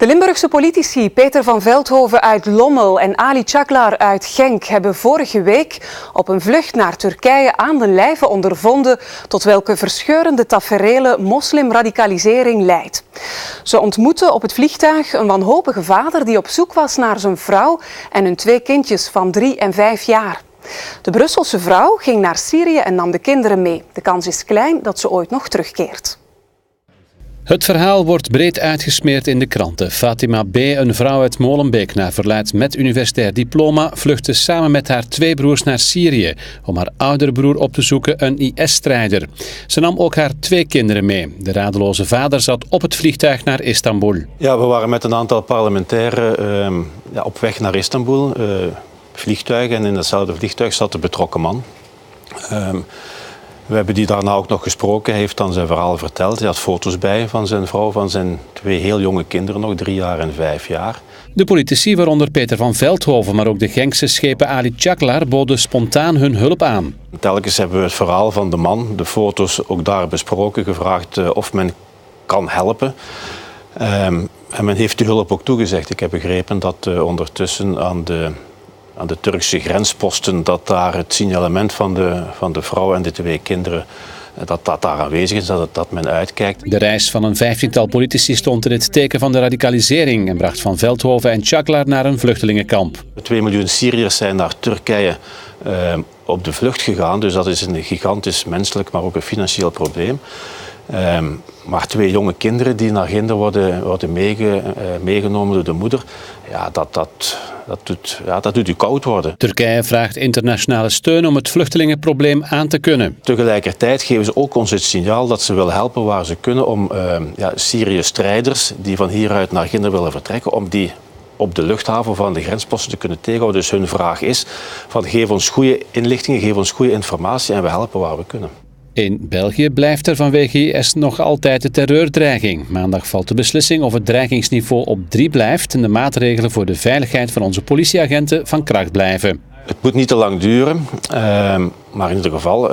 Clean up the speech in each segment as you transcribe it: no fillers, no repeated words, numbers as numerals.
De Limburgse politici Peter van Veldhoven uit Lommel en Ali Çaklar uit Genk hebben vorige week op een vlucht naar Turkije aan den lijve ondervonden tot welke verscheurende taferelen moslimradicalisering leidt. Ze ontmoetten op het vliegtuig een wanhopige vader die op zoek was naar zijn vrouw en hun 2 kindjes van 3 en 5 jaar. De Brusselse vrouw ging naar Syrië en nam de kinderen mee. De kans is klein dat ze ooit nog terugkeert. Het verhaal wordt breed uitgesmeerd in de kranten. Fatima B., een vrouw uit Molenbeek naar verluidt met universitair diploma, vluchtte samen met haar 2 broers naar Syrië om haar oudere broer op te zoeken, een IS-strijder. Ze nam ook haar 2 kinderen mee. De radeloze vader zat op het vliegtuig naar Istanbul. Ja, we waren met een aantal parlementairen op weg naar Istanbul. Vliegtuigen, en in datzelfde vliegtuig zat de betrokken man. We hebben die daarna ook nog gesproken. Hij heeft dan zijn verhaal verteld. Hij had foto's bij van zijn vrouw, van zijn 2 heel jonge kinderen nog, 3 jaar en 5 jaar. De politici, waaronder Peter van Veldhoven, maar ook de Genkse schepen Ali Çaklar, boden spontaan hun hulp aan. Telkens hebben we het verhaal van de man, de foto's ook daar besproken, gevraagd of men kan helpen. En men heeft die hulp ook toegezegd. Ik heb begrepen dat ondertussen aan de Turkse grensposten, dat daar het signalement van de vrouw en de 2 kinderen, dat daar aanwezig is, dat men uitkijkt. De reis van een 15-tal politici stond in het teken van de radicalisering en bracht Van Veldhoven en Çaklar naar een vluchtelingenkamp. 2 miljoen Syriërs zijn naar Turkije op de vlucht gegaan, dus dat is een gigantisch menselijk, maar ook een financieel probleem. Maar 2 jonge kinderen die naar Ginder worden meegenomen door de moeder, ja, dat doet u koud worden. Turkije vraagt internationale steun om het vluchtelingenprobleem aan te kunnen. Tegelijkertijd geven ze ook ons het signaal dat ze willen helpen waar ze kunnen om Syrië-strijders die van hieruit naar Ginder willen vertrekken, om die op de luchthaven van de grensposten te kunnen tegenhouden. Dus hun vraag is van geef ons goede inlichtingen, geef ons goede informatie en we helpen waar we kunnen. In België blijft er vanwege IS nog altijd de terreurdreiging. Maandag valt de beslissing of het dreigingsniveau op 3 blijft en de maatregelen voor de veiligheid van onze politieagenten van kracht blijven. Het moet niet te lang duren, maar in ieder geval,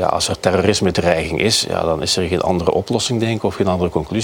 als er terrorisme-dreiging is, dan is er geen andere oplossing, denk ik, of geen andere conclusie.